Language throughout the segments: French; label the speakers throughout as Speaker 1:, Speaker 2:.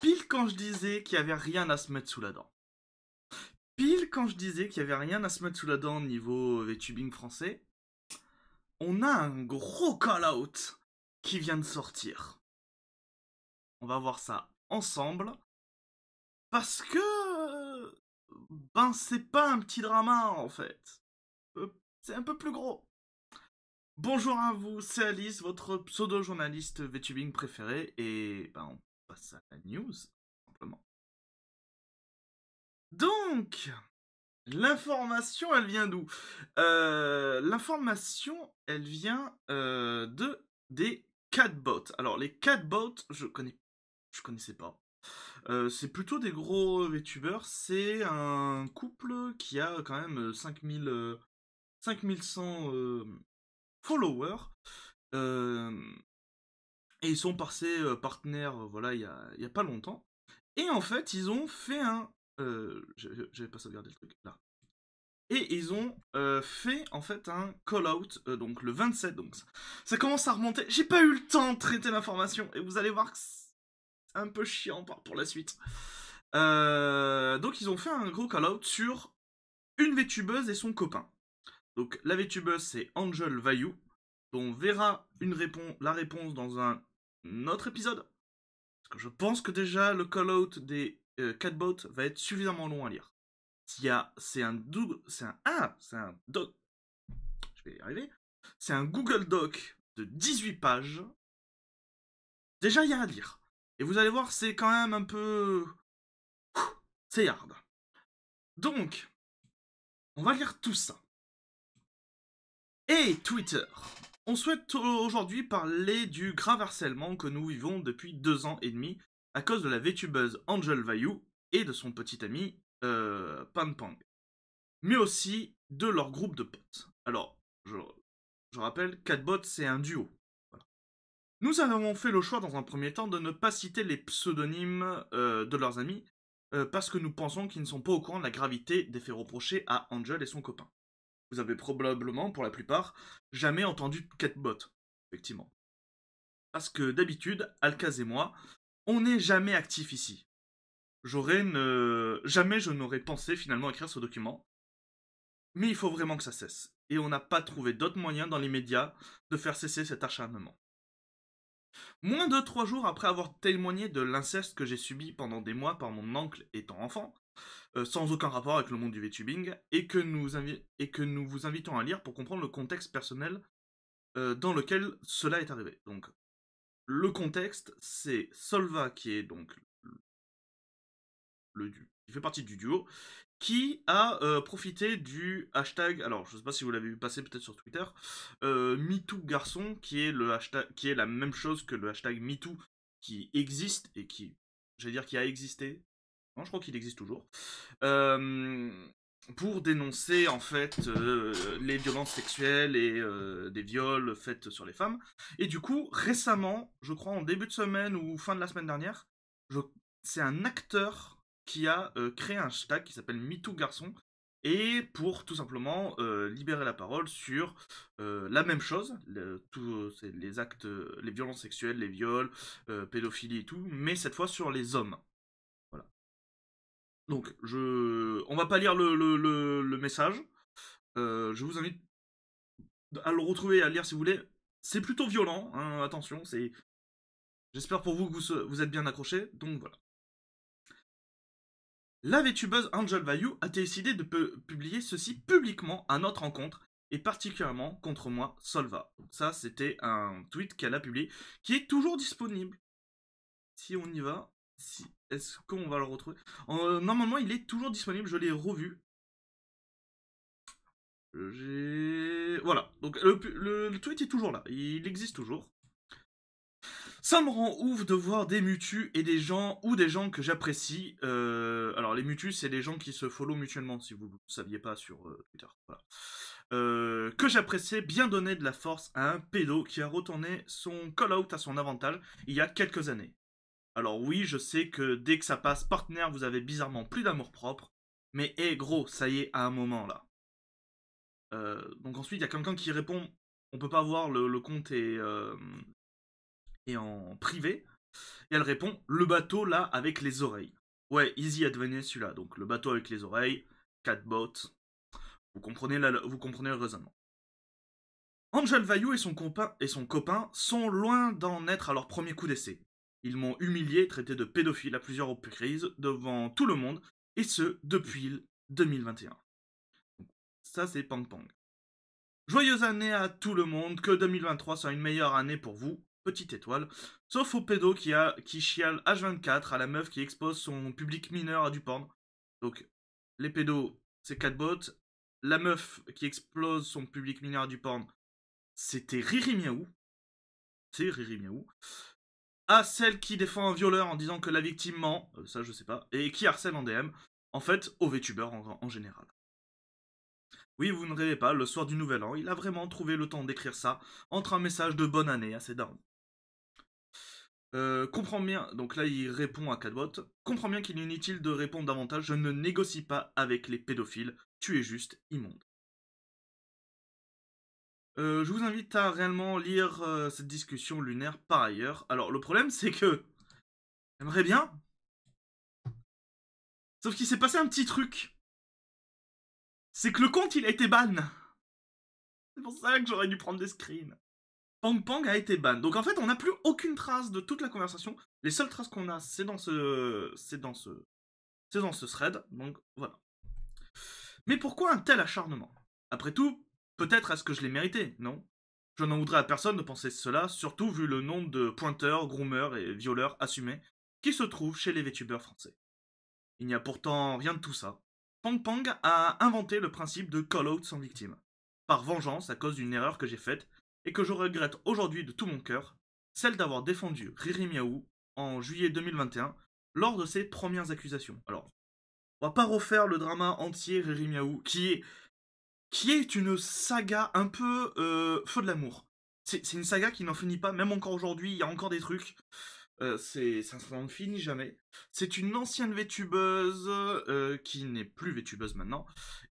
Speaker 1: Pile quand je disais qu'il y avait rien à se mettre sous la dent. Pile quand je disais qu'il y avait rien à se mettre sous la dent niveau VTubing français, on a un gros call-out qui vient de sortir. On va voir ça ensemble. Parce que... Ben c'est pas un petit drama en fait. C'est un peu plus gros. Bonjour à vous, c'est Alice, votre pseudo-journaliste VTubing préféré. Et ben on passe à la news, simplement. Donc, l'information, elle vient d'où? L'information, elle vient des catbots. Alors, les catbots, je connaissais pas. C'est plutôt des gros VTubers. C'est un couple qui a quand même 5100 followers. Et ils sont passés partenaires, voilà, il y a pas longtemps. Et en fait, ils ont fait un... J'avais pas sauvegardé le truc, là. Et ils ont fait en fait un call-out, donc le 27, donc ça commence à remonter. J'ai pas eu le temps de traiter l'information, et vous allez voir que c'est un peu chiant pour la suite. Donc ils ont fait un gros call-out sur une VTubeuse et son copain. Donc la VTubeuse c'est Angel Vayu, dont on verra la réponse dans un autre épisode. Parce que je pense que déjà le call-out des catbots va être suffisamment long à lire. C'est un doc. Je vais y arriver. C'est un Google Doc de 18 pages. Déjà, il y a à lire. Et vous allez voir, c'est quand même un peu... C'est hard. Donc, on va lire tout ça. Et Twitter. On souhaite aujourd'hui parler du grave harcèlement que nous vivons depuis 2 ans et demi à cause de la VTubeuse Angel Vayu et de son petit ami Pan Pang. Mais aussi de leur groupe de potes. Alors, je rappelle, Catbot, c'est un duo. Voilà. Nous avons fait le choix dans un premier temps de ne pas citer les pseudonymes de leurs amis, parce que nous pensons qu'ils ne sont pas au courant de la gravité des faits reprochés à Angel et son copain. Vous avez probablement, pour la plupart, jamais entendu Catbot, effectivement. Parce que d'habitude, Alkaz et moi, on n'est jamais actifs ici. Jamais je n'aurais pensé finalement écrire ce document, mais il faut vraiment que ça cesse. Et on n'a pas trouvé d'autres moyens dans les médias de faire cesser cet acharnement. Moins de 3 jours après avoir témoigné de l'inceste que j'ai subi pendant des mois par mon oncle étant enfant, sans aucun rapport avec le monde du VTubing, et que nous vous invitons à lire pour comprendre le contexte personnel dans lequel cela est arrivé. Donc, le contexte, c'est Solva qui est donc qui fait partie du duo, qui a profité du hashtag, alors je sais pas si vous l'avez vu passer peut-être sur Twitter, MeTooGarçon, qui est le hashtag, qui est la même chose que le hashtag MeToo, qui existe et qui, j'allais dire qui a existé, non je crois qu'il existe toujours, pour dénoncer en fait les violences sexuelles et des viols faits sur les femmes. Et du coup, récemment, je crois en début de semaine ou fin de la semaine dernière, c'est un acteur qui a créé un hashtag qui s'appelle MeTooGarçon, et pour tout simplement libérer la parole sur la même chose, les actes, les violences sexuelles, les viols, pédophilie et tout, mais cette fois sur les hommes. Voilà. Donc, on va pas lire le message. Je vous invite à le retrouver et à le lire si vous voulez. C'est plutôt violent, hein, attention. J'espère pour vous que vous êtes bien accrochés. Donc voilà. La VTubeuse Angel Vayu a décidé de publier ceci publiquement à notre rencontre, et particulièrement contre moi, Solva. Donc ça, c'était un tweet qu'elle a publié, qui est toujours disponible. Si on y va, est-ce qu'on va le retrouver? Normalement, il est toujours disponible, je l'ai revu. Voilà, donc le tweet est toujours là, il existe toujours. Ça me rend ouf de voir des mutus et des gens que j'apprécie. Alors les mutus, c'est les gens qui se follow mutuellement, si vous ne saviez pas sur Twitter. Voilà. Que j'appréciais bien donner de la force à un pédo qui a retourné son call-out à son avantage il y a quelques années. Alors oui, je sais que dès que ça passe partenaire, vous avez bizarrement plus d'amour propre, mais gros, ça y est, à un moment là. Donc ensuite, il y a quelqu'un qui répond, on peut pas voir le compte est en privé. Et elle répond, le bateau là avec les oreilles. Ouais, easy à deviner celui-là. Donc le bateau avec les oreilles, Catbot. Vous comprenez le raisonnement. Angel Vaillou et son copain sont loin d'en être à leur premier coup d'essai. Ils m'ont humilié, traité de pédophile à plusieurs reprises devant tout le monde, et ce depuis 2021. Ça c'est Pang Pang. Joyeuse année à tout le monde, que 2023 soit une meilleure année pour vous, petite étoile, sauf au pédo qui chiale H24 à la meuf qui expose son public mineur à du porn. Donc, les pédos, c'est Catbot, la meuf qui explose son public mineur à du porn, c'était Riri Miaou. C'est Riri Miaou. À celle qui défend un violeur en disant que la victime ment, ça je sais pas, et qui harcèle en DM, en fait, au VTuber en général. Oui, vous ne rêvez pas, le soir du Nouvel An, il a vraiment trouvé le temps d'écrire ça entre un message de bonne année à ses darons. Comprends bien, donc là il répond à Catbot, comprends bien qu'il est inutile de répondre davantage, je ne négocie pas avec les pédophiles, tu es juste immonde. Je vous invite à réellement lire cette discussion lunaire par ailleurs. Alors le problème c'est que, j'aimerais bien, sauf qu'il s'est passé un petit truc. C'est que le compte il a été ban. C'est pour ça que j'aurais dû prendre des screens. Pang Pang a été ban. Donc en fait, on n'a plus aucune trace de toute la conversation. Les seules traces qu'on a, c'est dans ce thread. Donc voilà. Mais pourquoi un tel acharnement? Après tout, peut-être est-ce que je l'ai mérité, non? Je n'en voudrais à personne de penser cela, surtout vu le nombre de pointeurs, groomers et violeurs assumés qui se trouvent chez les VTubers français. Il n'y a pourtant rien de tout ça. Pang Pang a inventé le principe de call-out sans victime. Par vengeance à cause d'une erreur que j'ai faite et que je regrette aujourd'hui de tout mon cœur, celle d'avoir défendu Riri Miaou en juillet 2021 lors de ses premières accusations. Alors, on va pas refaire le drama entier Riri Miaou, qui est une saga un peu feu de l'amour. C'est une saga qui n'en finit pas, même encore aujourd'hui, il y a encore des trucs. Ça ne finit jamais. C'est une ancienne VTubeuse qui n'est plus VTubeuse maintenant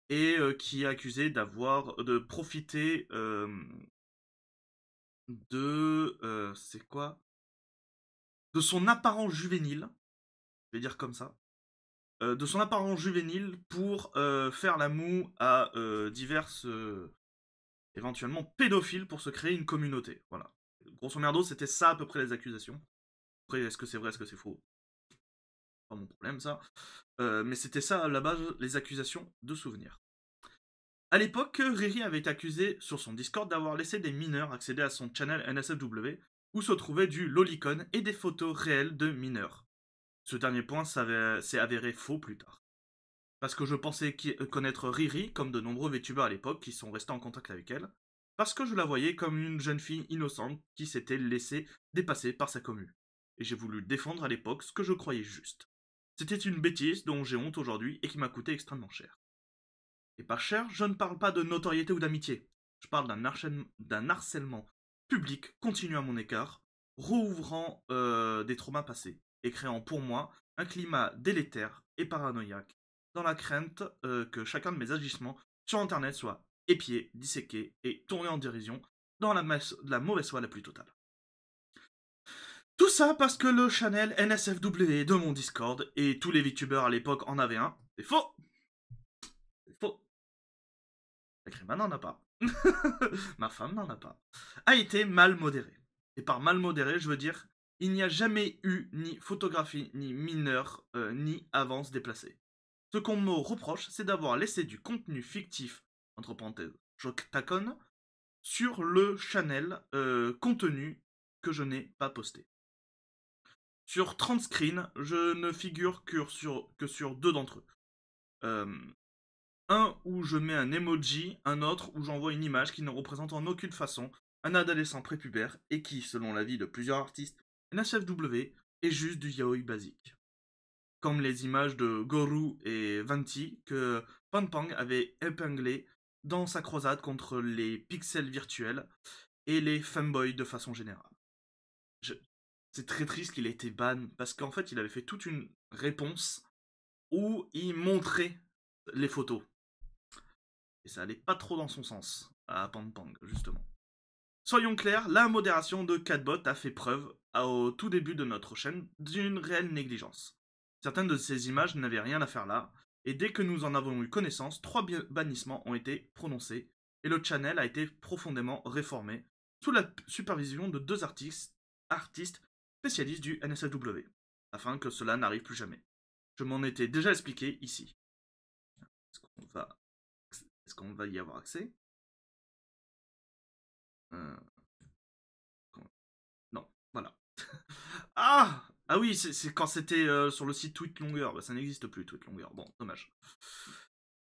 Speaker 1: et qui est accusée de profiter c'est quoi? De son apparence juvénile, je vais dire comme ça. De son apparence juvénile pour faire la moue à diverses éventuellement pédophiles pour se créer une communauté. Voilà. Grosso merdo, c'était ça à peu près les accusations. Après, est-ce que c'est vrai, est-ce que c'est faux? Pas mon problème ça. Mais c'était ça à la base, les accusations de souvenirs. À l'époque, Riri avait été accusé sur son Discord d'avoir laissé des mineurs accéder à son channel NSFW où se trouvait du lolicon et des photos réelles de mineurs. Ce dernier point s'est avéré faux plus tard. Parce que je pensais connaître Riri comme de nombreux VTubers à l'époque qui sont restés en contact avec elle. Parce que je la voyais comme une jeune fille innocente qui s'était laissée dépasser par sa commu. Et j'ai voulu défendre à l'époque ce que je croyais juste. C'était une bêtise dont j'ai honte aujourd'hui et qui m'a coûté extrêmement cher. Et par cher, je ne parle pas de notoriété ou d'amitié. Je parle d'un harcèlement public continu à mon écart, rouvrant des traumas passés et créant pour moi un climat délétère et paranoïaque, dans la crainte que chacun de mes agissements sur internet soit épié, disséqué et tourné en dérision dans la mauvaise foi la plus totale. Tout ça parce que le channel NSFW de mon Discord, et tous les VTubers à l'époque en avaient un, c'est faux. C'est faux. Sacrément n'en a pas. Ma femme n'en a pas. A été mal modéré. Et par mal modéré, je veux dire, il n'y a jamais eu ni photographie, ni mineur, ni avance déplacée. Ce qu'on me reproche, c'est d'avoir laissé du contenu fictif, entre parenthèses, je taconne, sur le channel contenu que je n'ai pas posté. Sur 30 screens, je ne figure que sur 2 d'entre eux. Un où je mets un emoji, un autre où j'envoie une image qui ne représente en aucune façon un adolescent prépubère et qui, selon l'avis de plusieurs artistes NSFW, est juste du yaoi basique. Comme les images de Goru et Venti que Pang Pang avait épinglées dans sa croisade contre les pixels virtuels et les fanboys de façon générale. C'est très triste qu'il ait été ban parce qu'en fait il avait fait toute une réponse où il montrait les photos. Et ça allait pas trop dans son sens, à Pang Pang, justement. Soyons clairs, la modération de Catbot a fait preuve au tout début de notre chaîne d'une réelle négligence. Certaines de ces images n'avaient rien à faire là, et dès que nous en avons eu connaissance, 3 bannissements ont été prononcés, et le channel a été profondément réformé, sous la supervision de 2 artistes spécialistes du NSFW, afin que cela n'arrive plus jamais. Je m'en étais déjà expliqué ici. Est-ce qu'on va y avoir accès? Non, voilà. Ah! Ah oui, c'est quand c'était sur le site TweetLonger. Bah, ça n'existe plus, TweetLonger. Bon, dommage.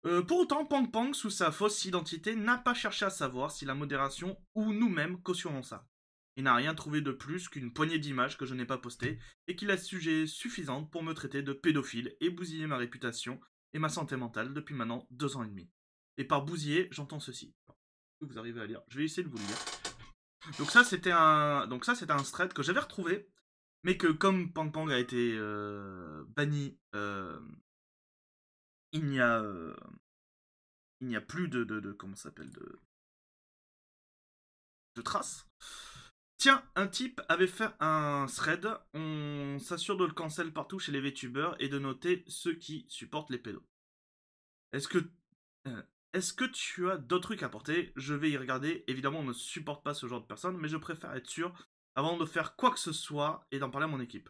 Speaker 1: Pour autant, Pang Pang, sous sa fausse identité, n'a pas cherché à savoir si la modération ou nous-mêmes cautionnons ça. Il n'a rien trouvé de plus qu'une poignée d'images que je n'ai pas postées et qu'il a sujet suffisante pour me traiter de pédophile et bousiller ma réputation et ma santé mentale depuis maintenant 2 ans et demi. Et par bousiller, j'entends ceci. Vous arrivez à lire. Je vais essayer de vous le lire. Donc ça, c'était un thread que j'avais retrouvé, mais que comme Pang Pang a été banni, il n'y a, il n'y a plus de comment ça s'appelle de traces. Tiens, un type avait fait un thread. On s'assure de le cancel partout chez les VTubers et de noter ceux qui supportent les pédos. Est-ce que euh, est-ce que tu as d'autres trucs à porter? Je vais y regarder. Évidemment, on ne supporte pas ce genre de personnes, mais je préfère être sûr avant de faire quoi que ce soit et d'en parler à mon équipe.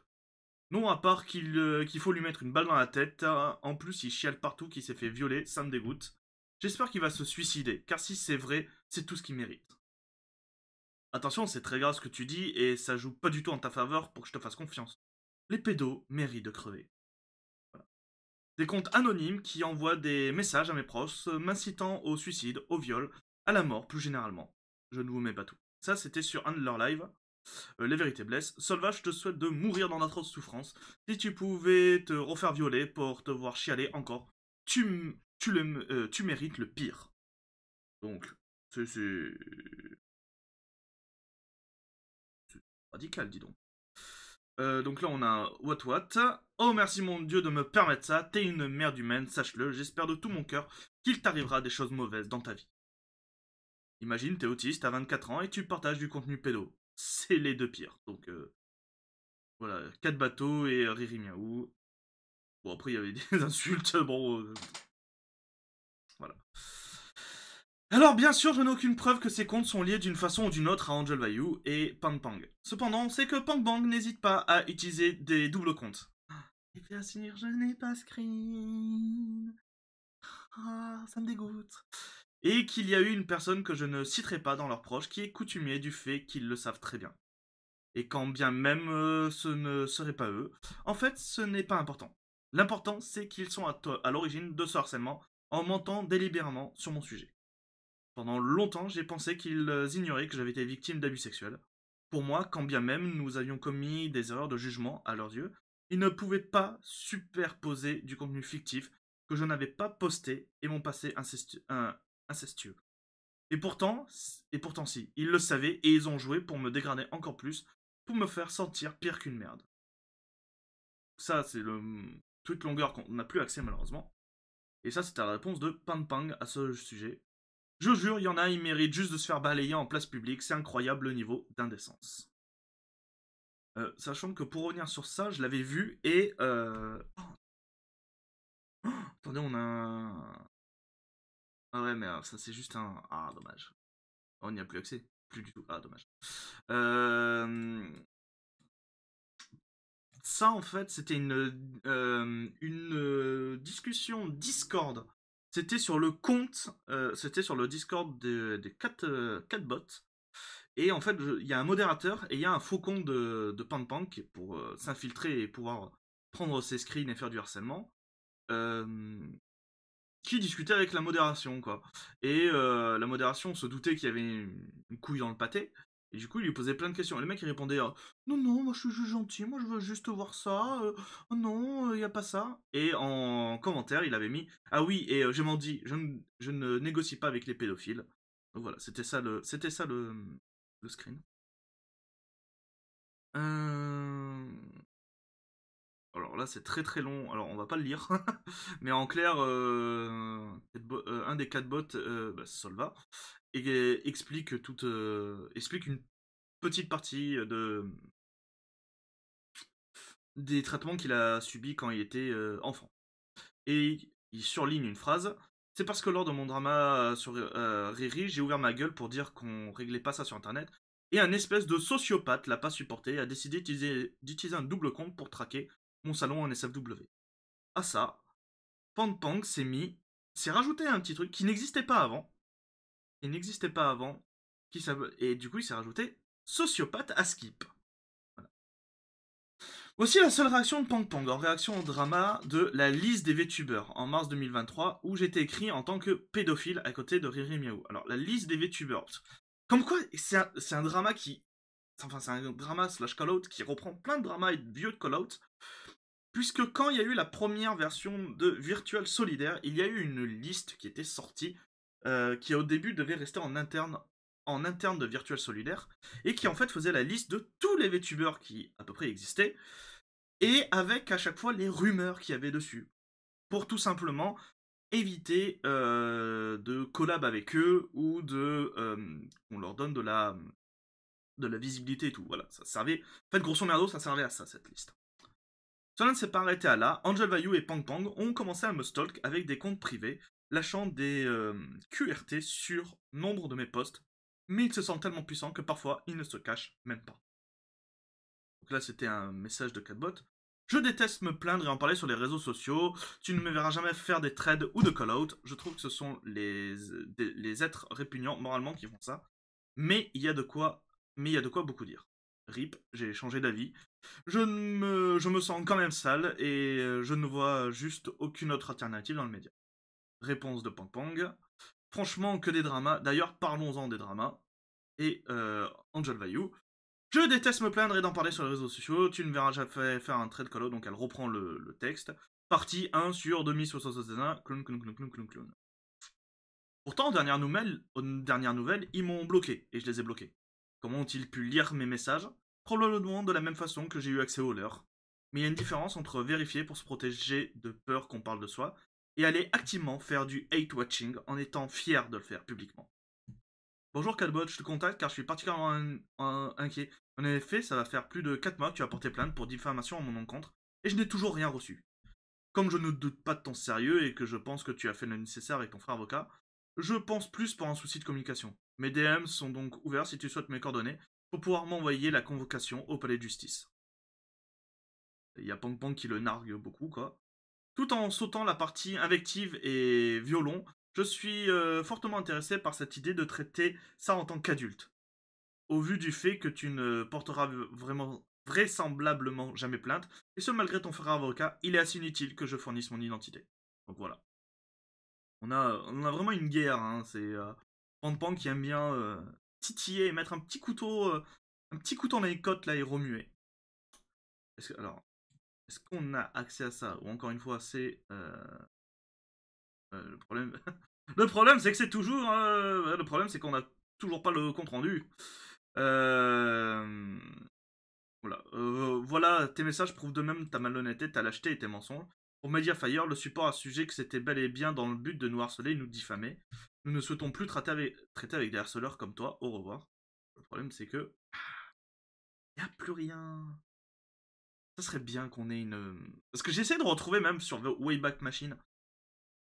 Speaker 1: Non, à part qu'il faut lui mettre une balle dans la tête. En plus, il chiale partout qu'il s'est fait violer. Ça me dégoûte. J'espère qu'il va se suicider, car si c'est vrai, c'est tout ce qu'il mérite. Attention, c'est très grave ce que tu dis, et ça joue pas du tout en ta faveur pour que je te fasse confiance. Les pédos méritent de crever. Voilà. Des comptes anonymes qui envoient des messages à mes proches m'incitant au suicide, au viol, à la mort plus généralement. Je ne vous mets pas tout. Ça, c'était sur un de leurs lives. Les vérités blessent. Solva, je te souhaite de mourir dans d'atroces souffrances. Si tu pouvais te refaire violer pour te voir chialer encore, tu mérites le pire. Donc, c'est radical, dis donc. Donc là, on a What. Oh, merci mon Dieu de me permettre ça. T'es une merde humaine, sache-le. J'espère de tout mon cœur qu'il t'arrivera des choses mauvaises dans ta vie. Imagine, t'es autiste, t'as 24 ans et tu partages du contenu pédo. C'est les deux pires. Donc, voilà, 4 bateaux et Riri Miaou. Bon, après, il y avait des insultes. Bon, voilà. Alors, bien sûr, je n'ai aucune preuve que ces comptes sont liés d'une façon ou d'une autre à Angel Bayou et Pang Pang. Cependant, c'est que Pang Pang n'hésite pas à utiliser des doubles comptes. Et faire finir, je n'ai pas screen. Ah, ça me dégoûte. Et qu'il y a eu une personne que je ne citerai pas dans leurs proches qui est coutumier du fait qu'ils le savent très bien. Et quand bien même ce ne serait pas eux, en fait, ce n'est pas important. L'important, c'est qu'ils sont à l'origine de ce harcèlement en mentant délibérément sur mon sujet. Pendant longtemps, j'ai pensé qu'ils ignoraient que j'avais été victime d'abus sexuels. Pour moi, quand bien même nous avions commis des erreurs de jugement à leurs yeux, ils ne pouvaient pas superposer du contenu fictif que je n'avais pas posté et mon passé incestueux. Et pourtant si, ils le savaient et ils ont joué pour me dégrader encore plus, pour me faire sentir pire qu'une merde. Ça, c'est le tweet longueur qu'on n'a plus accès malheureusement. Et ça, c'était la réponse de Pang Pang à ce sujet. Je jure, il y en a, ils méritent juste de se faire balayer en place publique, c'est incroyable le niveau d'indécence. Sachant que pour revenir sur ça, je l'avais vu et... Oh, attendez, on a un... Ah ouais, mais ça c'est juste un... Ah, dommage. On n'y a plus accès. Plus du tout. Ah, dommage. Ça, en fait, c'était une discussion Discord. C'était sur le compte, c'était sur le Discord des 4 bots. Et en fait, il y a un modérateur et il y a un faux compte de Pang Pang pour s'infiltrer et pouvoir prendre ses screens et faire du harcèlement. Qui discutait avec la modération, quoi. Et la modération se doutait qu'il y avait une couille dans le pâté. Et du coup, il lui posait plein de questions. Et le mec, il répondait non, non, moi je suis juste gentil, moi je veux juste voir ça. Oh non, il y a pas ça. Et en commentaire, il avait mis ah oui, et je m'en dis, je ne négocie pas avec les pédophiles. Donc voilà, le screen. Alors là, c'est très très long. Alors, on va pas le lire. Mais en clair, un des 4 bots, Solva, explique une petite partie des traitements qu'il a subis quand il était enfant. Et il surligne une phrase. C'est parce que lors de mon drama sur Riri, j'ai ouvert ma gueule pour dire qu'on réglait pas ça sur internet. Et un espèce de sociopathe l'a pas supporté et a décidé d'utiliser un double compte pour traquer mon salon en SFW. À ça, Pang Pang s'est rajouté un petit truc qui n'existait pas avant. Il n'existait pas avant. Et du coup, il s'est rajouté sociopathe à skip. Aussi la seule réaction de Pang Pang en réaction au drama de la liste des VTubers en mars 2023 où j'étais écrit en tant que pédophile à côté de Riri Miaou. Alors la liste des VTubers. Comme quoi, c'est un drama qui... Enfin, c'est un drama slash call-out qui reprend plein de dramas et de vieux de call-out. Puisque quand il y a eu la première version de Virtual Solidaire, il y a eu une liste qui était sortie, qui au début devait rester en interne de Virtual Solidaire, et qui en fait faisait la liste de tous les VTubers qui à peu près existaient, et avec à chaque fois les rumeurs qu'il y avait dessus. Pour tout simplement éviter de collab avec eux ou de qu'on leur donne de la visibilité et tout. Voilà, ça servait. En fait, grosso merdo, ça servait à ça, cette liste. Cela ne s'est pas arrêté à là. Angel Vayu et Pang Pang ont commencé à me stalk avec des comptes privés, lâchant des QRT sur nombre de mes posts, mais ils se sentent tellement puissants que parfois ils ne se cachent même pas. Donc là, c'était un message de Catbot. Je déteste me plaindre et en parler sur les réseaux sociaux. Tu ne me verras jamais faire des trades ou de call-out. Je trouve que ce sont les êtres répugnants moralement qui font ça. Mais il y a de quoi beaucoup dire. RIP, j'ai changé d'avis. Je me sens quand même sale et je ne vois juste aucune autre alternative dans le média. Réponse de Pang Pang. Franchement, que des dramas. D'ailleurs, parlons-en des dramas. Et Angel Vayu. Je déteste me plaindre et d'en parler sur les réseaux sociaux. Tu ne verras jamais faire un trade call, donc elle reprend le texte. Partie 1 sur 2061. Clown, clown, clown, clown, clown, clown. Pourtant, aux dernières nouvelles, ils m'ont bloqué et je les ai bloqués. Comment ont-ils pu lire mes messages? Probablement de la même façon que j'ai eu accès aux leurs. Mais il y a une différence entre vérifier pour se protéger de peur qu'on parle de soi et aller activement faire du hate watching en étant fier de le faire publiquement. Bonjour Catbot, je te contacte car je suis particulièrement inquiet. En effet, ça va faire plus de 4 mois que tu as porté plainte pour diffamation à mon encontre et je n'ai toujours rien reçu. Comme je ne doute pas de ton sérieux et que je pense que tu as fait le nécessaire avec ton frère avocat, je pense plus pour un souci de communication. Mes DM sont donc ouverts si tu souhaites mes coordonnées pour pouvoir m'envoyer la convocation au palais de justice. Il y a Pang Pang qui le nargue beaucoup, quoi. Tout en sautant la partie invective et violon, je suis fortement intéressé par cette idée de traiter ça en tant qu'adulte. Au vu du fait que tu ne porteras vraiment vraisemblablement jamais plainte, et ce malgré ton frère avocat, il est assez inutile que je fournisse mon identité. Donc voilà. On a vraiment une guerre, hein. C'est Pang Pang qui aime bien titiller et mettre un petit couteau dans les côtes là et remuer. Alors, est-ce qu'on a accès à ça? Ou encore une fois, c'est le problème. Le problème, c'est que c'est toujours. Le problème, c'est qu'on a toujours pas le compte rendu. Euh... Voilà. Voilà, tes messages prouvent de même ta malhonnêteté, ta lâcheté et tes mensonges. Pour Mediafire, le support a sujet que c'était bel et bien dans le but de nous harceler et nous diffamer. Nous ne souhaitons plus traiter avec des harceleurs comme toi. Au revoir. Le problème, c'est que. Y a plus rien. Ça serait bien qu'on ait une. Parce que j'essaie de retrouver même sur The Wayback Machine.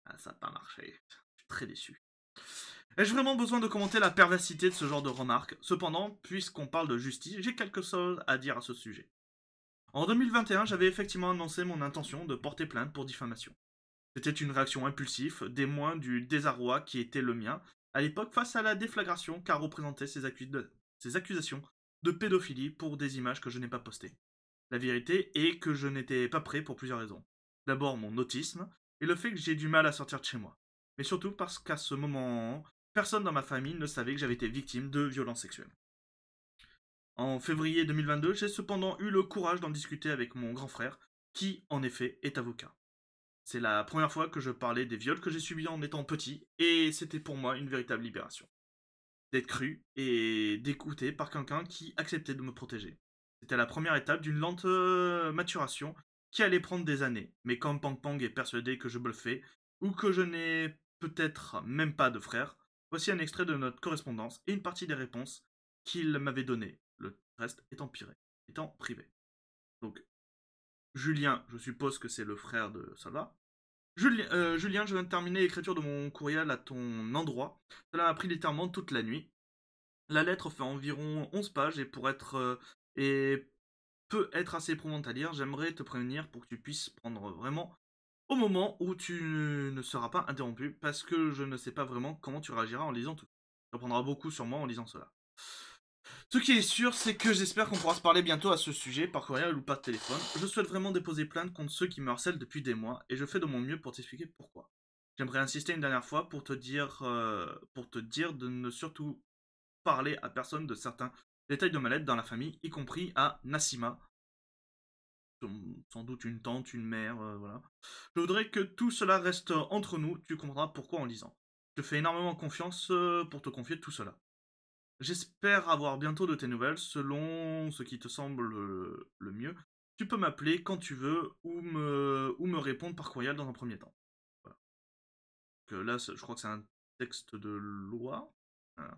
Speaker 1: Ah, ça n'a pas marché. Je suis très déçu. Ai-je vraiment besoin de commenter la perversité de ce genre de remarques? Cependant, puisqu'on parle de justice, j'ai quelque chose à dire à ce sujet. En 2021, j'avais effectivement annoncé mon intention de porter plainte pour diffamation. C'était une réaction impulsive, témoin du désarroi qui était le mien, à l'époque face à la déflagration qu'a représenté ces accusations de pédophilie pour des images que je n'ai pas postées. La vérité est que je n'étais pas prêt pour plusieurs raisons. D'abord mon autisme, et le fait que j'ai du mal à sortir de chez moi. Mais surtout parce qu'à ce moment, personne dans ma famille ne savait que j'avais été victime de violences sexuelles. En février 2022, j'ai cependant eu le courage d'en discuter avec mon grand frère, qui, en effet, est avocat. C'est la première fois que je parlais des viols que j'ai subis en étant petit, et c'était pour moi une véritable libération. D'être cru et d'écouter par quelqu'un qui acceptait de me protéger. C'était la première étape d'une lente maturation qui allait prendre des années, mais comme Pang Pang est persuadé que je bluffais, ou que je n'ai peut-être même pas de frère, voici un extrait de notre correspondance et une partie des réponses qu'il m'avait données, le reste étant privé. Donc, Julien, je suppose que c'est le frère de Salva. Julien, je viens de terminer l'écriture de mon courriel à ton endroit. Cela m'a pris littéralement toute la nuit. La lettre fait environ 11 pages et peut être assez éprouvante à lire. J'aimerais te prévenir pour que tu puisses prendre vraiment au moment où tu ne seras pas interrompu parce que je ne sais pas vraiment comment tu réagiras en lisant tout. Ça prendra beaucoup sur moi en lisant cela. Ce qui est sûr, c'est que j'espère qu'on pourra se parler bientôt à ce sujet, par courriel ou par téléphone. Je souhaite vraiment déposer plainte contre ceux qui me harcèlent depuis des mois, et je fais de mon mieux pour t'expliquer pourquoi. J'aimerais insister une dernière fois pour te dire de ne surtout parler à personne de certains détails de ma lettre dans la famille, y compris à Nassima, sans doute une tante, une mère, voilà. Je voudrais que tout cela reste entre nous, tu comprendras pourquoi en lisant. Je te fais énormément confiance pour te confier tout cela. J'espère avoir bientôt de tes nouvelles, selon ce qui te semble le mieux. Tu peux m'appeler quand tu veux ou me répondre par courriel dans un premier temps. Voilà. Que là, je crois que c'est un texte de loi. Voilà.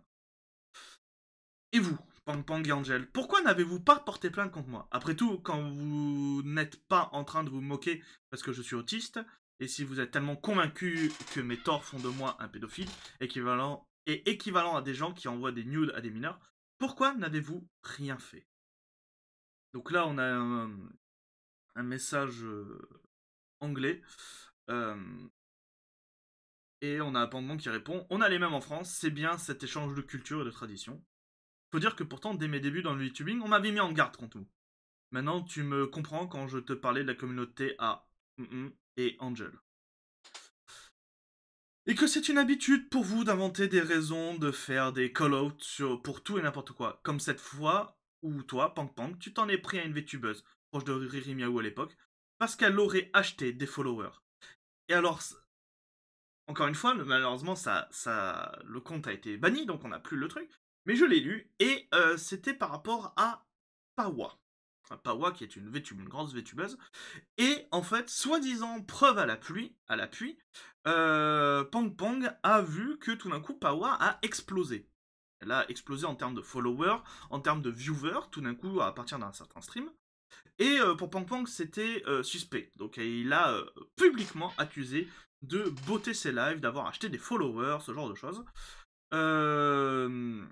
Speaker 1: Et vous, Pang Pang et Angel, pourquoi n'avez-vous pas porté plainte contre moi? Après tout, quand vous n'êtes pas en train de vous moquer parce que je suis autiste, et si vous êtes tellement convaincu que mes torts font de moi un pédophile, équivalent à des gens qui envoient des nudes à des mineurs, pourquoi n'avez-vous rien fait? Donc là, on a un message anglais, euh, et on a un Pang Pang qui répond: On a les mêmes en France, c'est bien cet échange de culture et de tradition. Faut dire que pourtant, dès mes débuts dans le YouTubing, on m'avait mis en garde contre vous. Maintenant, tu me comprends quand je te parlais de la communauté A et Angel. Et que c'est une habitude pour vous d'inventer des raisons de faire des call-outs pour tout et n'importe quoi. Comme cette fois où toi, Pang Pang, tu t'en es pris à une VTubeuse, proche de Riri Miaou à l'époque, parce qu'elle aurait acheté des followers. Et alors, encore une fois, malheureusement, le compte a été banni, donc on n'a plus le truc. Mais je l'ai lu, et c'était par rapport à Pawa. Enfin, Pawa, qui est une grosse VTubeuse. Et en fait, soi-disant preuve à l'appui, Pang Pang a vu que tout d'un coup, Pawa a explosé. Elle a explosé en termes de followers, en termes de viewers, tout d'un coup, à partir d'un certain stream. Et pour Pang Pang, c'était suspect. Donc il a publiquement accusé de botter ses lives, d'avoir acheté des followers, ce genre de choses. Euh,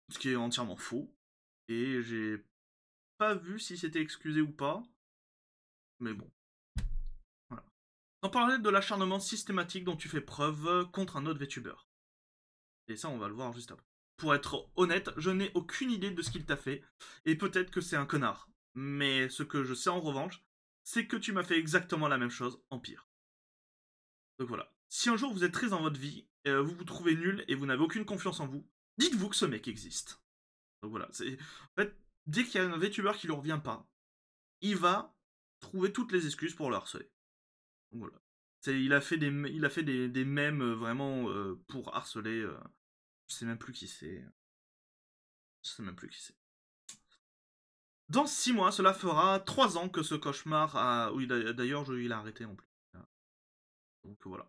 Speaker 1: Ce qui est entièrement faux. Et j'ai pas vu si c'était excusé ou pas. Mais bon. Voilà. On parlait de l'acharnement systématique dont tu fais preuve contre un autre VTuber. Et ça, on va le voir juste après. Pour être honnête, je n'ai aucune idée de ce qu'il t'a fait. Et peut-être que c'est un connard. Mais ce que je sais en revanche, c'est que tu m'as fait exactement la même chose en pire. Donc voilà. Si un jour vous êtes très dans votre vie, vous vous trouvez nul et vous n'avez aucune confiance en vous, dites-vous que ce mec existe. Donc voilà. En fait, dès qu'il y a un VTuber qui ne lui revient pas, il va trouver toutes les excuses pour le harceler. Donc voilà. Il a fait des mèmes vraiment pour harceler. Je sais même plus qui c'est. Je sais même plus qui c'est. Dans 6 mois, cela fera 3 ans que ce cauchemar a. Oui, d'ailleurs, il a arrêté en plus. Donc voilà.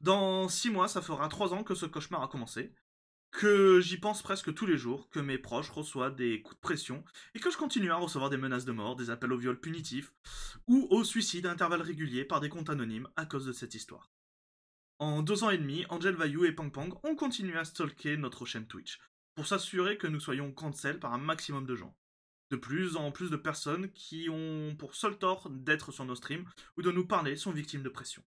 Speaker 1: Dans 6 mois, ça fera 3 ans que ce cauchemar a commencé. Que j'y pense presque tous les jours, que mes proches reçoivent des coups de pression, et que je continue à recevoir des menaces de mort, des appels au viol punitifs, ou au suicide à intervalles réguliers par des comptes anonymes à cause de cette histoire. En 2 ans et demi, Angel Vayu et Pang Pang ont continué à stalker notre chaîne Twitch, pour s'assurer que nous soyons cancel par un maximum de gens. De plus en plus de personnes qui ont pour seul tort d'être sur nos streams ou de nous parler sont victimes de pression.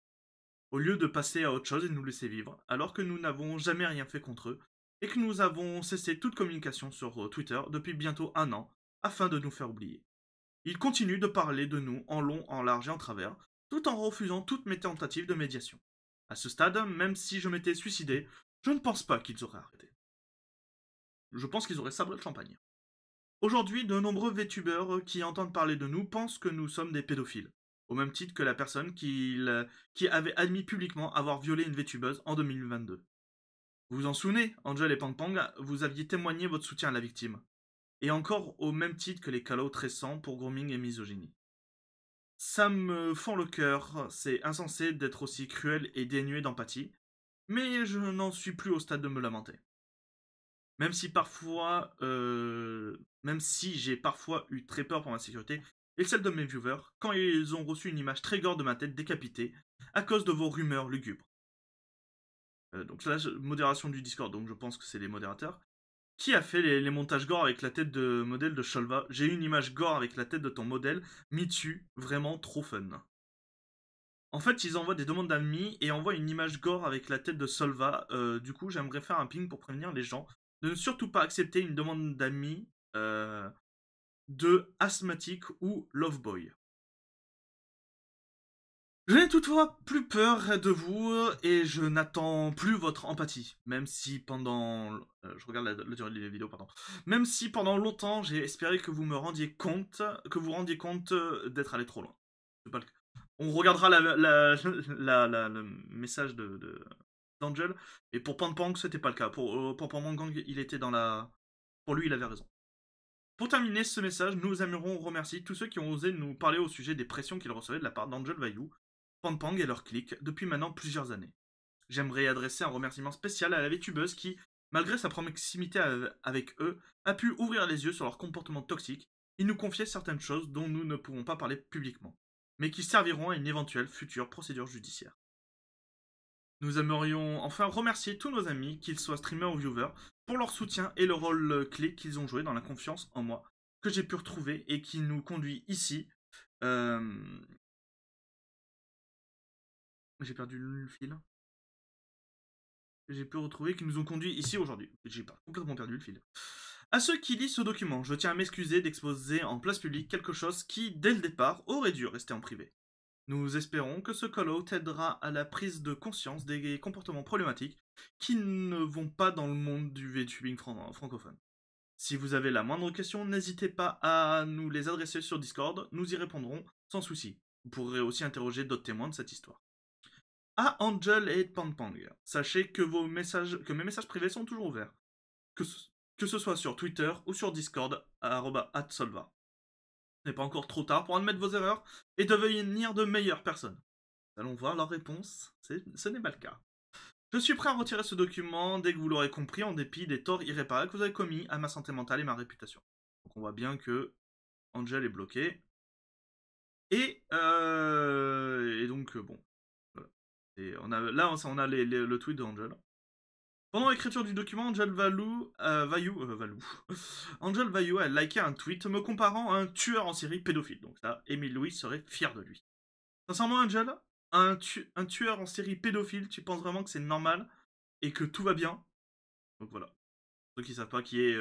Speaker 1: Au lieu de passer à autre chose et de nous laisser vivre, alors que nous n'avons jamais rien fait contre eux, et que nous avons cessé toute communication sur Twitter depuis bientôt 1 an, afin de nous faire oublier. Ils continuent de parler de nous en long, en large et en travers, tout en refusant toutes mes tentatives de médiation. À ce stade, même si je m'étais suicidé, je ne pense pas qu'ils auraient arrêté. Je pense qu'ils auraient sabré le champagne. Aujourd'hui, de nombreux VTubers qui entendent parler de nous pensent que nous sommes des pédophiles, au même titre que la personne qui avait admis publiquement avoir violé une VTubeuse en 2022. Vous vous en souvenez, Angel et Pang Pang, vous aviez témoigné votre soutien à la victime. Et encore au même titre que les call-outs récents pour grooming et misogynie. Ça me fend le cœur, c'est insensé d'être aussi cruel et dénué d'empathie, mais je n'en suis plus au stade de me lamenter. Même si j'ai parfois eu très peur pour ma sécurité, et celle de mes viewers quand ils ont reçu une image très gore de ma tête décapitée à cause de vos rumeurs lugubres. Donc là, modération du Discord, donc je pense que c'est les modérateurs. Qui a fait les montages gore avec la tête de modèle de Sholva? J'ai une image gore avec la tête de ton modèle, Mitsu, vraiment trop fun. En fait, ils envoient des demandes d'amis et envoient une image gore avec la tête de Solva. Du coup, j'aimerais faire un ping pour prévenir les gens de ne surtout pas accepter une demande d'amis de asthmatique ou loveboy. Je n'ai toutefois plus peur de vous et je n'attends plus votre empathie. Même si pendant... je regarde la durée de la vidéo, pardon. Même si pendant longtemps j'ai espéré que vous me rendiez compte, d'être allé trop loin. C'est pas le cas. On regardera le message d'Angel. Et pour Pang, c'était pas le cas. Pour Pang, il était dans la... Pour lui, il avait raison. Pour terminer ce message, nous aimerions remercier tous ceux qui ont osé nous parler au sujet des pressions qu'ils recevaient de la part d'Angel Vaillou, Pang et leur clique depuis maintenant plusieurs années. J'aimerais adresser un remerciement spécial à la VTubeuse qui, malgré sa proximité avec eux, a pu ouvrir les yeux sur leur comportement toxique et nous confier certaines choses dont nous ne pouvons pas parler publiquement, mais qui serviront à une éventuelle future procédure judiciaire. Nous aimerions enfin remercier tous nos amis, qu'ils soient streamers ou viewers, pour leur soutien et le rôle clé qu'ils ont joué dans la confiance en moi que j'ai pu retrouver et qui nous conduit ici. J'ai perdu le fil. J'ai pu retrouver qui nous ont conduit ici aujourd'hui. J'ai pas complètement perdu le fil. À ceux qui lisent ce document, je tiens à m'excuser d'exposer en place publique quelque chose qui, dès le départ, aurait dû rester en privé. Nous espérons que ce call-out aidera à la prise de conscience des comportements problématiques qui ne vont pas dans le monde du VTubing francophone. Si vous avez la moindre question, n'hésitez pas à nous les adresser sur Discord, nous y répondrons sans souci. Vous pourrez aussi interroger d'autres témoins de cette histoire. À Angel et Pang, sachez que mes messages privés sont toujours ouverts, que ce soit sur Twitter ou sur Discord @solva. Ce n'est pas encore trop tard pour admettre vos erreurs et devenir de meilleures personnes. Nous allons voir leur réponse. Ce n'est pas le cas. Je suis prêt à retirer ce document dès que vous l'aurez compris, en dépit des torts irréparables que vous avez commis à ma santé mentale et ma réputation. Donc on voit bien que Angel est bloqué. Et donc bon. Voilà. Et on a le tweet d'Angel. Pendant l'écriture du document, Angel Angel Vaillou a liké un tweet me comparant à un tueur en série pédophile. Donc là, Émile Louis serait fier de lui. Sincèrement, Angel, un tueur en série pédophile, tu penses vraiment que c'est normal et que tout va bien? Donc voilà. Ceux qui savent pas qui est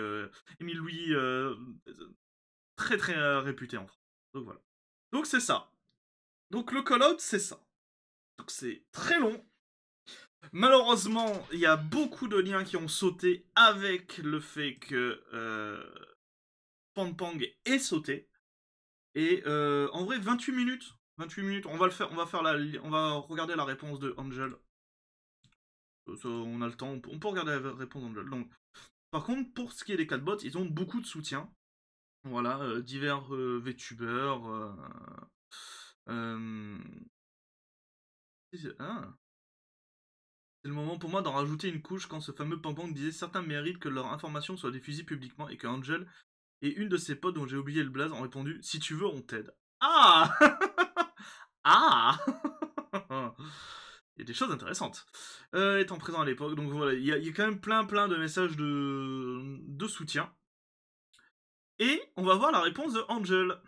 Speaker 1: Émile Louis, très très réputé en France. Donc voilà. Donc c'est ça. Donc le call-out, c'est ça. Donc c'est très long. Malheureusement, il y a beaucoup de liens qui ont sauté avec le fait que Pang est sauté. Et en vrai, 28 minutes. 28 minutes, on va le faire, on va regarder la réponse de Angel. On a le temps, on peut regarder la réponse d'Angel. Donc, par contre, pour ce qui est des catbots, ils ont beaucoup de soutien. Voilà, divers VTubers. Ah. C'est le moment pour moi d'en rajouter une couche quand ce fameux Pang disait certains méritent que leur information soit diffusée publiquement et que Angel et une de ses potes dont j'ai oublié le blaze ont répondu si tu veux on t'aide. Ah ah il y a des choses intéressantes. Étant présent à l'époque, donc voilà, il y a quand même plein de messages de soutien. Et on va voir la réponse de Angel.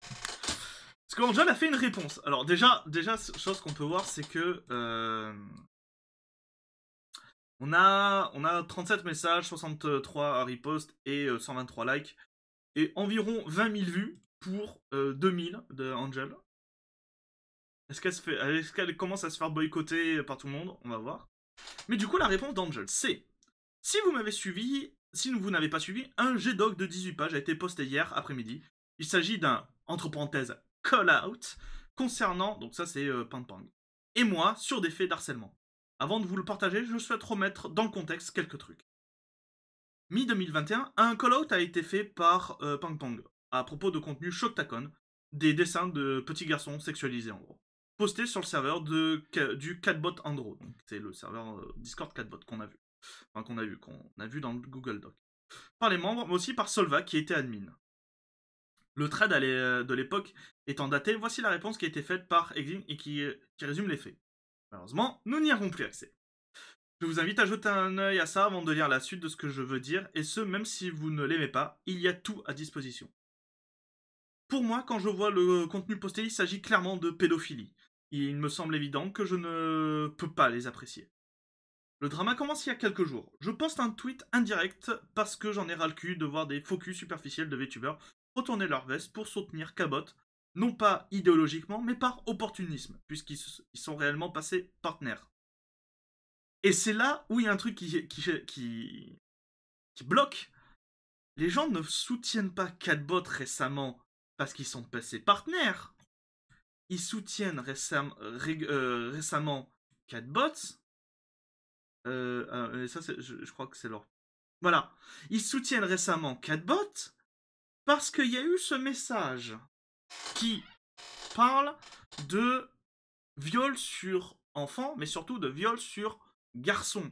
Speaker 1: Parce qu'Angel a fait une réponse. Alors déjà chose qu'on peut voir, c'est que on a 37 messages, 63 reposts et 123 likes. Et environ 20 000 vues pour 2000 de Angel. Est-ce qu'elle commence à se faire boycotter par tout le monde? On va voir. Mais du coup, la réponse d'Angel, c'est si vous m'avez suivi, si vous n'avez pas suivi, un G-Doc de 18 pages a été posté hier après-midi. Il s'agit d'un, entre parenthèses, call-out concernant, donc ça c'est Pang, et moi sur des faits d'harcèlement. Avant de vous le partager, je souhaite remettre dans le contexte quelques trucs. Mi-2021, un call-out a été fait par Pang à propos de contenu Shoktakon, des dessins de petits garçons sexualisés en gros, postés sur le serveur du Catbot Andro, donc c'est le serveur Discord Catbot qu'on a vu, qu'on a vu dans le Google Doc, par les membres, mais aussi par Solva qui était admin. Le thread de l'époque étant daté, voici la réponse qui a été faite par Exim et qui résume les faits. Malheureusement, nous n'y avons plus accès. Je vous invite à jeter un œil à ça avant de lire la suite de ce que je veux dire, et ce, même si vous ne l'aimez pas, il y a tout à disposition. Pour moi, quand je vois le contenu posté, il s'agit clairement de pédophilie. Il me semble évident que je ne peux pas les apprécier. Le drama commence il y a quelques jours. Je poste un tweet indirect parce que j'en ai ras le cul de voir des focus superficiels de VTubers retourner leur veste pour soutenir Cabot, non pas idéologiquement, mais par opportunisme, puisqu'ils sont réellement passés partenaires. Et c'est là où il y a un truc qui bloque. Les gens ne soutiennent pas Catbot récemment parce qu'ils sont passés partenaires. Ils soutiennent récemment Catbot. Ça, je crois que c'est leur. Voilà. Ils soutiennent récemment Catbot parce qu'il y a eu ce message qui parle de viol sur enfants, mais surtout de viol sur garçons.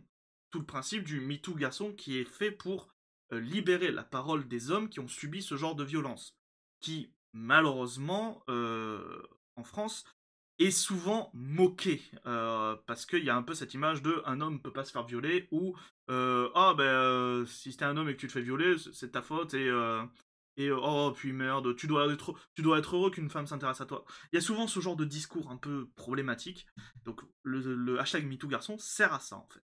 Speaker 1: Tout le principe du MeToo garçon qui est fait pour libérer la parole des hommes qui ont subi ce genre de violence. Qui, malheureusement, en France, est souvent moqué. Parce qu'il y a un peu cette image de un homme peut pas se faire violer ou si t'es un homme et que tu te fais violer, c'est ta faute et oh puis merde, tu dois être heureux qu'une femme s'intéresse à toi. Il y a souvent ce genre de discours un peu problématique. Donc le hashtag MeTooGarçon sert à ça en fait.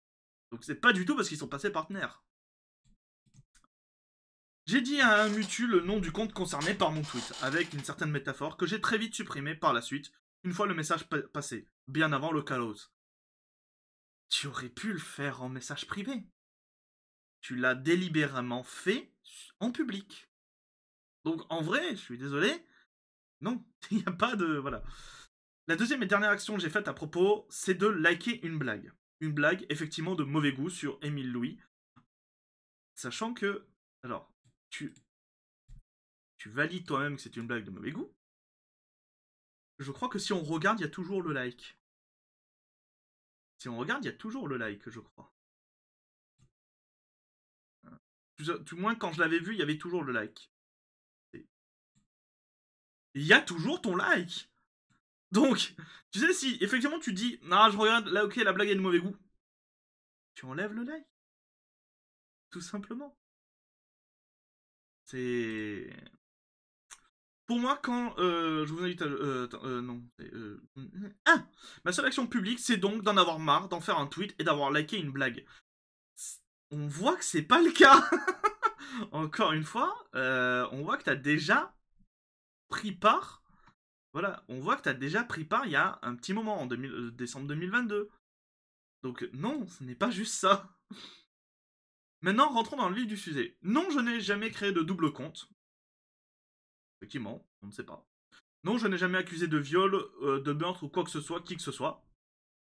Speaker 1: Donc c'est pas du tout parce qu'ils sont passés partenaires. J'ai dit à un mutu le nom du compte concerné par mon tweet, avec une certaine métaphore que j'ai très vite supprimée par la suite, une fois le message passé, bien avant le call-out. Tu aurais pu le faire en message privé. Tu l'as délibérément fait en public. Donc en vrai, je suis désolé, non, il n'y a pas de... Voilà. La deuxième et dernière action que j'ai faite à propos, c'est de liker une blague. Une blague, effectivement, de mauvais goût sur Émile Louis. Sachant que... Alors, tu valides toi-même que c'est une blague de mauvais goût. Je crois que si on regarde, il y a toujours le like. Si on regarde, il y a toujours le like, je crois. Du moins, quand je l'avais vu, il y avait toujours le like. Il y a toujours ton like. Donc, tu sais, si effectivement tu dis, non, je regarde, là, ok, la blague est de mauvais goût, tu enlèves le like. Tout simplement. C'est... Pour moi, quand je vous invite à... non. Ma seule action publique, c'est donc d'en avoir marre, d'en faire un tweet et d'avoir liké une blague. On voit que c'est pas le cas. Encore une fois, on voit que t'as déjà pris part. Voilà, on voit que t'as déjà pris part il y a un petit moment, en décembre 2022. Donc non, ce n'est pas juste ça. Maintenant, rentrons dans le vif du sujet. Non, je n'ai jamais créé de double compte. Effectivement, on ne sait pas. Non, je n'ai jamais accusé de viol, de meurtre ou quoi que ce soit, qui que ce soit.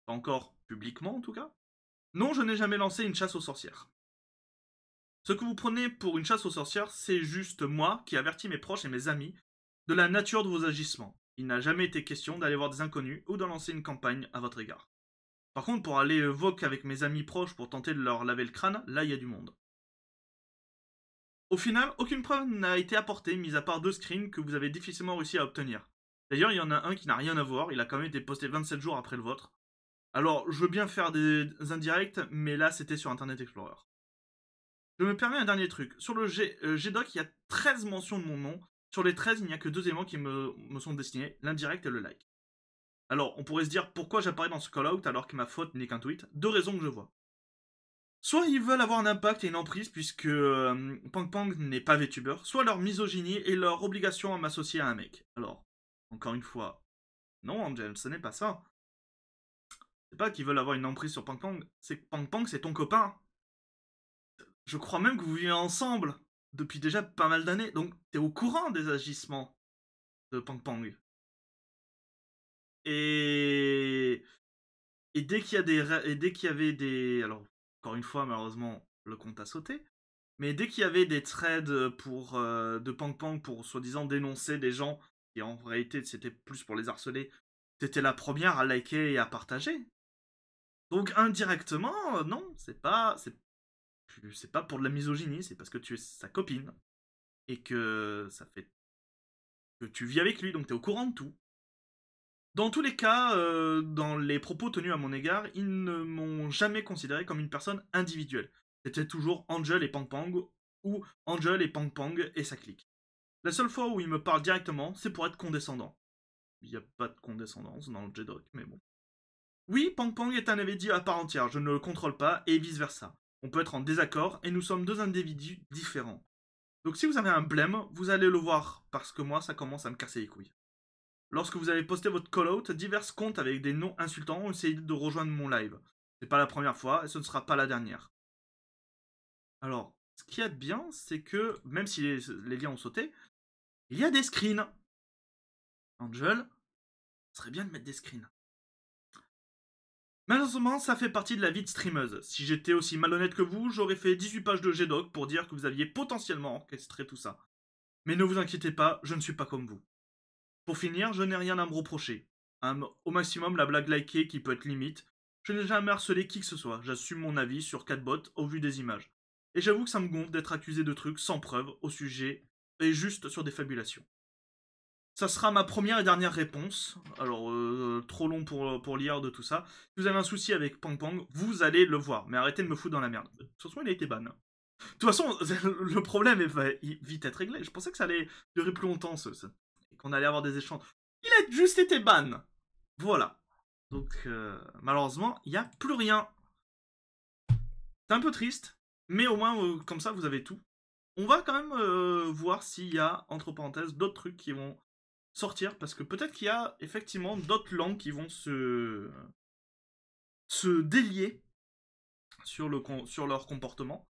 Speaker 1: Pas encore publiquement, en tout cas. Non, je n'ai jamais lancé une chasse aux sorcières. Ce que vous prenez pour une chasse aux sorcières, c'est juste moi qui avertis mes proches et mes amis de la nature de vos agissements. Il n'a jamais été question d'aller voir des inconnus ou de lancer une campagne à votre égard. Par contre, pour aller vogue avec mes amis proches pour tenter de leur laver le crâne, là il y a du monde. Au final, aucune preuve n'a été apportée, mis à part 2 screens que vous avez difficilement réussi à obtenir. D'ailleurs, il y en a un qui n'a rien à voir, il a quand même été posté 27 jours après le vôtre. Alors, je veux bien faire des indirects, mais là c'était sur Internet Explorer. Je me permets un dernier truc. Sur le GDoc, il y a 13 mentions de mon nom. Sur les 13, il n'y a que 2 éléments qui me sont destinés, l'indirect et le like. Alors, on pourrait se dire pourquoi j'apparais dans ce call-out alors que ma faute n'est qu'un tweet. 2 raisons que je vois. Soit ils veulent avoir un impact et une emprise puisque Pang Pang n'est pas VTuber, soit leur misogynie et leur obligation à m'associer à un mec. Alors, encore une fois, non Angel, ce n'est pas ça. C'est pas qu'ils veulent avoir une emprise sur Pang Pang, c'est que Pang Pang c'est ton copain. Je crois même que vous vivez ensemble depuis déjà pas mal d'années, donc t'es au courant des agissements de Pang Pang. Et dès qu'il y avait des... Alors, encore une fois, malheureusement, le compte a sauté. Mais dès qu'il y avait des threads de Pang Pang pour soi-disant dénoncer des gens, et en réalité c'était plus pour les harceler, t'étais la première à liker et à partager. Donc indirectement, non, c'est pas pour de la misogynie, c'est parce que tu es sa copine. Et que ça fait que tu vis avec lui, donc tu es au courant de tout. Dans tous les cas, dans les propos tenus à mon égard, ils ne m'ont jamais considéré comme une personne individuelle. C'était toujours Angel et Pang Pang, ou Angel et Pang Pang et sa clique. La seule fois où ils me parlent directement, c'est pour être condescendant. Il n'y a pas de condescendance dans le J-Doc, mais bon. Oui, Pang Pang est un individu à part entière, je ne le contrôle pas, et vice versa. On peut être en désaccord, et nous sommes deux individus différents. Donc si vous avez un blême, vous allez le voir, parce que moi, ça commence à me casser les couilles. Lorsque vous avez posté votre call-out, divers comptes avec des noms insultants ont essayé de rejoindre mon live. C'est pas la première fois, et ce ne sera pas la dernière. Alors, ce qu'il y a de bien, c'est que, même si les liens ont sauté, il y a des screens. Angel, ce serait bien de mettre des screens. Malheureusement, ça fait partie de la vie de streameuse. Si j'étais aussi malhonnête que vous, j'aurais fait 18 pages de G-Doc pour dire que vous aviez potentiellement orchestré tout ça. Mais ne vous inquiétez pas, je ne suis pas comme vous. Pour finir, je n'ai rien à me reprocher. Au maximum, la blague likée qui peut être limite. Je n'ai jamais harcelé qui que ce soit. J'assume mon avis sur Catbot au vu des images. Et j'avoue que ça me gonfle d'être accusé de trucs sans preuve au sujet et juste sur des fabulations. Ça sera ma première et dernière réponse. Alors, trop long pour lire de tout ça. Si vous avez un souci avec Pang Pang, vous allez le voir. Mais arrêtez de me foutre dans la merde. De toute façon, il a été ban. De toute façon, le problème va vite être réglé. Je pensais que ça allait durer plus longtemps, et qu'on allait avoir des échanges. Il a juste été ban. Voilà. Donc, malheureusement, il n'y a plus rien. C'est un peu triste. Mais au moins, comme ça, vous avez tout. On va quand même voir s'il y a, entre parenthèses, d'autres trucs qui vont sortir, parce que peut-être qu'il y a effectivement d'autres langues qui vont se délier sur leur comportement,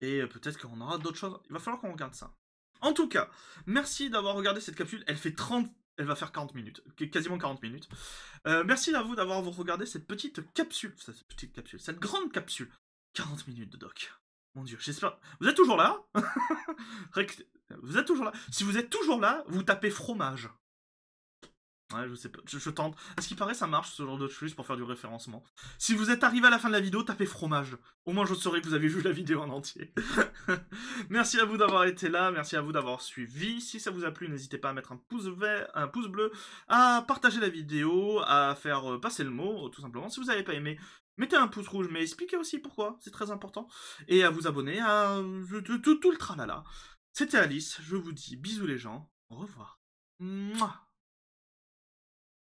Speaker 1: et peut-être qu'on aura d'autres choses. Il va falloir qu'on regarde ça. En tout cas, merci d'avoir regardé cette capsule. Elle va faire 40 minutes, quasiment 40 minutes. Merci à vous d'avoir regardé cette petite capsule, cette grande capsule. 40 minutes de doc. Mon dieu, j'espère... Vous êtes toujours là? Vous êtes toujours là? Si vous êtes toujours là, vous tapez fromage. Ouais, je sais pas, je tente. À ce qui paraît, ça marche, ce genre de choses, pour faire du référencement. Si vous êtes arrivé à la fin de la vidéo, tapez fromage. Au moins, je saurai que vous avez vu la vidéo en entier. Merci à vous d'avoir été là, merci à vous d'avoir suivi. Si ça vous a plu, n'hésitez pas à mettre un pouce bleu, à partager la vidéo, à faire passer le mot, tout simplement. Si vous n'avez pas aimé, mettez un pouce rouge, mais expliquez aussi pourquoi, c'est très important. Et à vous abonner à tout le tralala. C'était Alice, je vous dis bisous les gens, au revoir. Mouah.